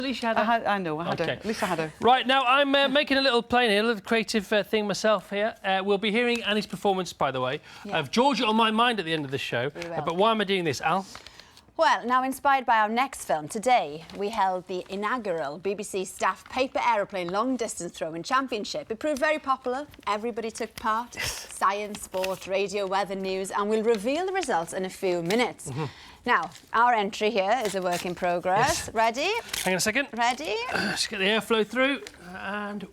At least you had a... I know, I had a... At least I had a... Right, now I'm making a little plane here, a little creative thing myself here. We'll be hearing Annie's performance, by the way, of Georgia on My Mind at the end of the show. But why am I doing this, Al? Well, now inspired by our next film, today we held the inaugural BBC Staff Paper Aeroplane Long Distance Throwing Championship. It proved very popular. Everybody took part. Science, sport, radio, weather, news, and we'll reveal the results in a few minutes. Now, our entry here is a work in progress. Ready? Hang on a second. Ready? Let's get the airflow through, and...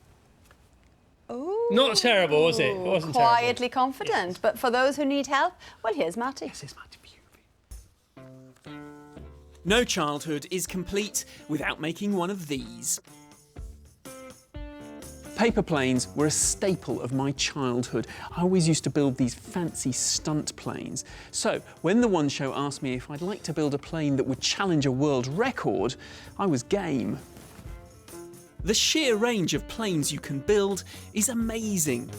Ooh, not terrible, was it? It wasn't quietly terrible. confident. But for those who need help, well, here's Matty. This is Matty. No childhood is complete without making one of these. Paper planes were a staple of my childhood. I always used to build these fancy stunt planes. So when the One Show asked me if I'd like to build a plane that would challenge a world record, I was game. The sheer range of planes you can build is amazing.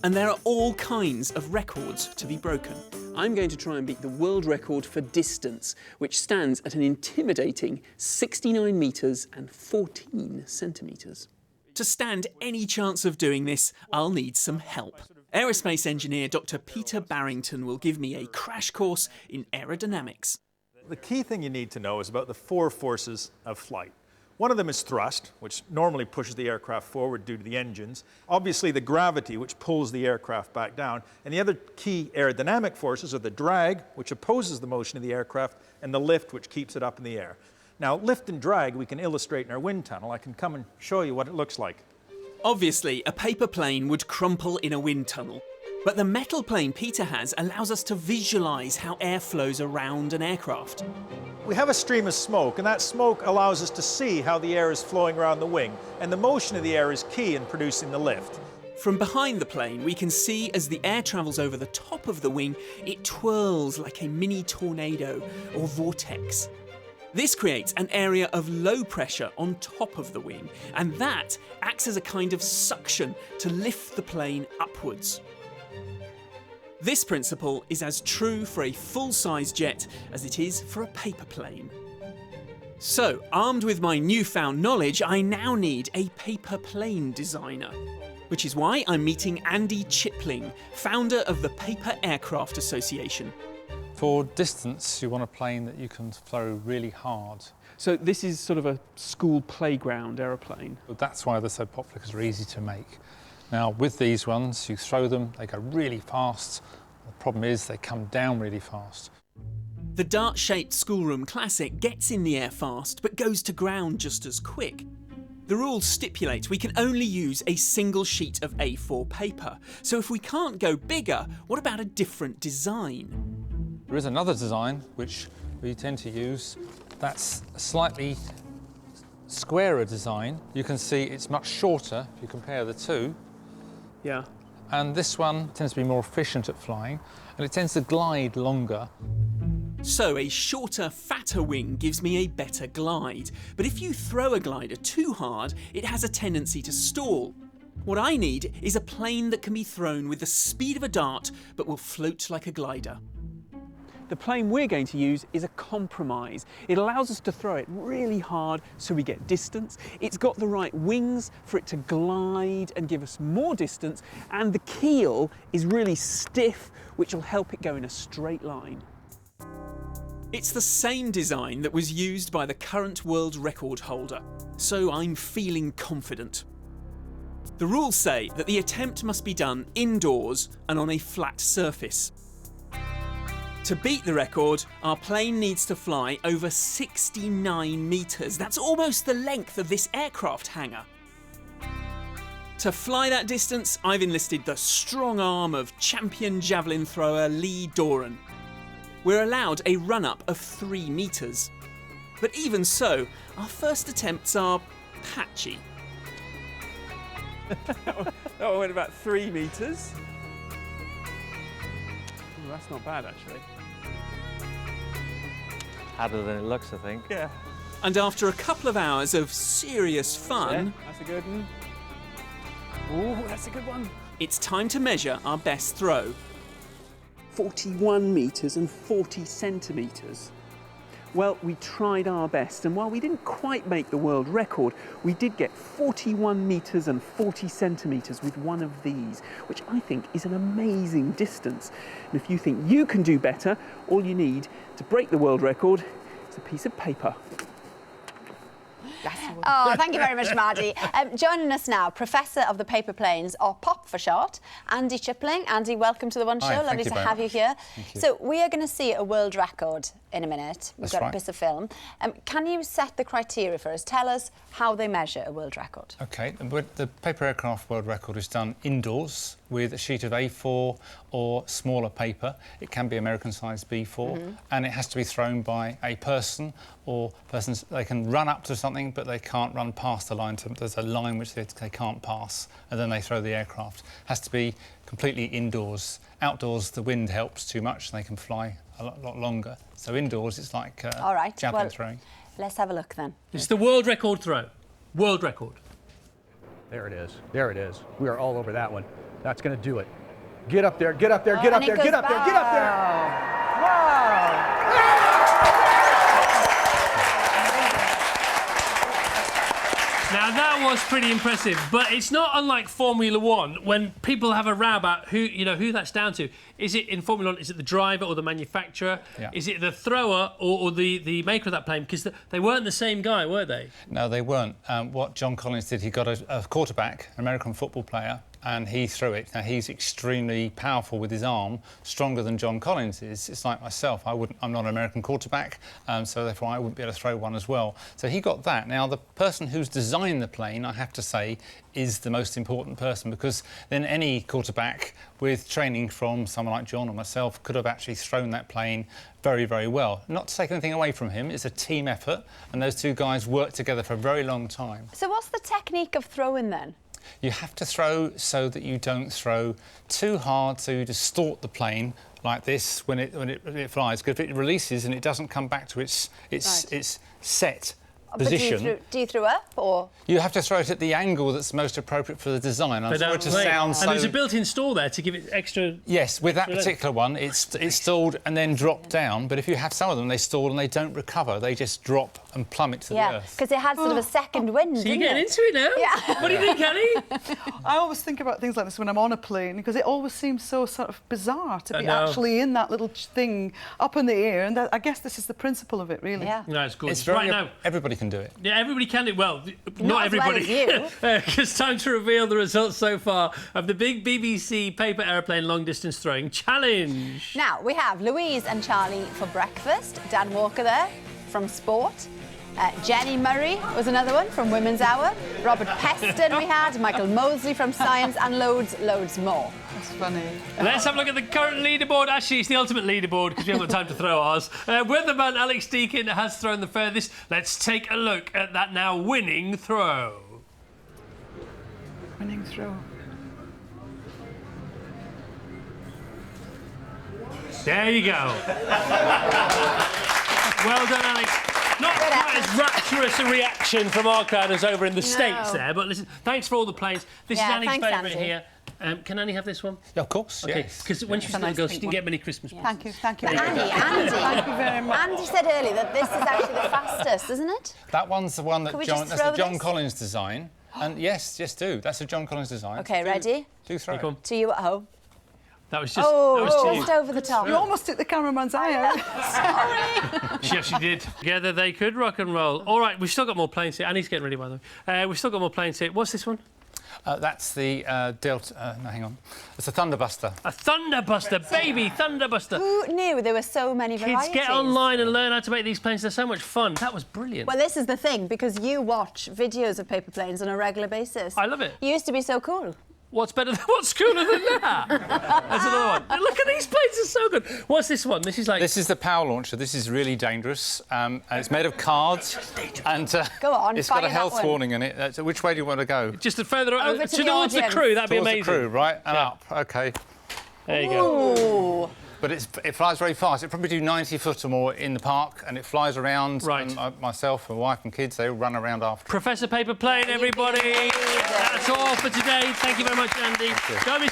And there are all kinds of records to be broken. I'm going to try and beat the world record for distance, which stands at an intimidating 69 metres and 14 centimetres. To stand any chance of doing this, I'll need some help. Aerospace engineer Dr. Peter Barrington will give me a crash course in aerodynamics. The key thing you need to know is about the four forces of flight. One of them is thrust, which normally pushes the aircraft forward due to the engines. Obviously the gravity, which pulls the aircraft back down. And the other key aerodynamic forces are the drag, which opposes the motion of the aircraft, and the lift, which keeps it up in the air. Now, lift and drag we can illustrate in our wind tunnel. I can come and show you what it looks like. Obviously, a paper plane would crumple in a wind tunnel. But the metal plane Peter has allows us to visualise how air flows around an aircraft. We have a stream of smoke, and that smoke allows us to see how the air is flowing around the wing, and the motion of the air is key in producing the lift. From behind the plane, we can see as the air travels over the top of the wing, it twirls like a mini tornado or vortex. This creates an area of low pressure on top of the wing, and that acts as a kind of suction to lift the plane upwards. This principle is as true for a full-size jet as it is for a paper plane. So, armed with my newfound knowledge, I now need a paper plane designer. Which is why I'm meeting Andy Chipling, founder of the Paper Aircraft Association. For distance, you want a plane that you can throw really hard. So this is sort of a school playground aeroplane. That's why they're so popular, because they're easy to make. Now, with these ones, you throw them, they go really fast. The problem is they come down really fast. The dart-shaped schoolroom classic gets in the air fast, but goes to ground just as quick. The rules stipulate we can only use a single sheet of A4 paper. So if we can't go bigger, what about a different design? There is another design which we tend to use. That's a slightly squarer design. You can see it's much shorter if you compare the two. Yeah. And this one tends to be more efficient at flying, and it tends to glide longer. So a shorter, fatter wing gives me a better glide. But if you throw a glider too hard, it has a tendency to stall. What I need is a plane that can be thrown with the speed of a dart, but will float like a glider. The plane we're going to use is a compromise. It allows us to throw it really hard so we get distance. It's got the right wings for it to glide and give us more distance, and the keel is really stiff, which will help it go in a straight line. It's the same design that was used by the current world record holder, so I'm feeling confident. The rules say that the attempt must be done indoors and on a flat surface. To beat the record, our plane needs to fly over 69 metres. That's almost the length of this aircraft hangar. To fly that distance, I've enlisted the strong arm of champion javelin thrower Lee Doran. We're allowed a run-up of 3 metres. But even so, our first attempts are patchy. That one went about 3 metres. Ooh, that's not bad, actually. Harder than it looks, I think. Yeah. And after a couple of hours of serious fun... Yeah, that's a good one. Ooh, that's a good one. It's time to measure our best throw. 41 metres and 40 centimetres. Well, we tried our best, and while we didn't quite make the world record, we did get 41 metres and 40 centimetres with one of these, which I think is an amazing distance. And if you think you can do better, all you need to break the world record is a piece of paper. Oh, thank you very much, Maddie. Joining us now, Professor of the Paper Planes, or POP for short, Andy Chipling. Andy, welcome to the One Show. Hi, Lovely to have you here. So we are going to see a world record in a minute. We've got a piece of film. Can you set the criteria for us? Tell us how they measure a world record. OK, the paper aircraft world record is done indoors with a sheet of A4 or smaller paper. It can be American size B4, and it has to be thrown by a person or persons. They can run up to something, but they can't run past the line. So there's a line which they can't pass, and then they throw the aircraft. Has to be completely indoors. Outdoors, the wind helps too much, and they can fly a lot longer. So indoors, it's like all right, javelin throwing. Let's have a look then. It's the world record throw. World record. There it is. There it is. We are all over that one. That's going to do it. Get up there, get up there, get up there, get up there, get up there. Wow. Now that was pretty impressive, but it's not unlike Formula One when people have a row about who that's down to. Is it in Formula One? Is it the driver or the manufacturer? Yeah. Is it the thrower or the maker of that plane? Because they weren't the same guy, were they? No, they weren't. What John Collins did, he got a quarterback, an American football player, and he threw it. Now he's extremely powerful with his arm, stronger than John Collins is. It's like myself. I'm not an American quarterback, so therefore I wouldn't be able to throw one as well. So he got that. Now the person who's designed the plane, I have to say, is the most important person, because then any quarterback with training from someone like John or myself could have actually thrown that plane very, very well. Not to take anything away from him, it's a team effort, and those two guys worked together for a very long time. So what's the technique of throwing then? You have to throw so that you don't throw too hard, so you distort the plane like this when it flies. Because if it releases and it doesn't come back to its set position. But do you throw up, or...? You have to throw it at the angle that's most appropriate for the design. I'm sorry to sound so... And there's a built-in stall there to give it extra... Yes, with that particular one, it's stalled and then dropped down. But if you have some of them, they stall and they don't recover. They just drop and plummet to the earth. Yeah, because it had sort of a second wind, So you're getting into it now? Yeah. What do you think, Annie? I always think about things like this when I'm on a plane, because it always seems so sort of bizarre to be actually in that little thing up in the air, and I guess this is the principle of it, really. Yeah. No, it's good. It's very... Now, everybody can do it. Yeah, everybody can do it. Well, not everybody. Well as It's time to reveal the results so far of the big BBC paper aeroplane long distance throwing challenge. Now, we have Louise and Charlie for breakfast, Dan Walker there from sport, Jenny Murray was another one from Women's Hour, Robert Peston we had, Michael Mosley from science, and loads more. That's funny. Let's have a look at the current leaderboard. Actually, it's the ultimate leaderboard because we haven't got time to throw ours. Weatherman Alex Deakin has thrown the furthest. Let's take a look at that now winning throw. Winning throw. There you go. Well done, Alex. Not quite as rapturous a reaction from our crowd as over in the States there, but listen, thanks for all the planes. This is Annie's favourite here. Can Annie have this one? Yeah, of course. Okay, because when she was a little girl, she didn't get many Christmas presents. Thank you. But Andy, thank you very much. Andy said earlier that this is actually the fastest, isn't it? That one's the one that that's the John Collins design. And yes, do. That's a John Collins design. Okay, ready? Do throw it. To you at home. That was just... just over the top. You almost took the cameraman's eye out. Sorry. She actually did. Together they could rock and roll. All right, we've still got more planes here. Annie's getting ready, by the way. We've still got more planes here. What's this one? That's the Delta... no, hang on. It's a Thunderbuster. A Thunderbuster, baby Thunderbuster. Who knew there were so many varieties? Kids, get online and learn how to make these planes. They're so much fun. That was brilliant. Well, this is the thing, because you watch videos of paper planes on a regular basis. I love it. You used to be so cool. What's better than... What's cooler than that? That's another one. Look at these planes, they're so good. What's this one? This is like... This is the power launcher. This is really dangerous. And it's made of cards. And Go on, it's got a health warning in it. So which way do you want to go? Just further... Over to towards the crew, that'd be amazing. Towards the crew, right? And up. OK. There you go. Ooh. But it flies very fast. It probably do 90 foot or more in the park, and it flies around. Right. And myself, my wife and kids, they all run around after. Professor Paper Plane, everybody. That's all for today. Thank you very much, Andy. Join me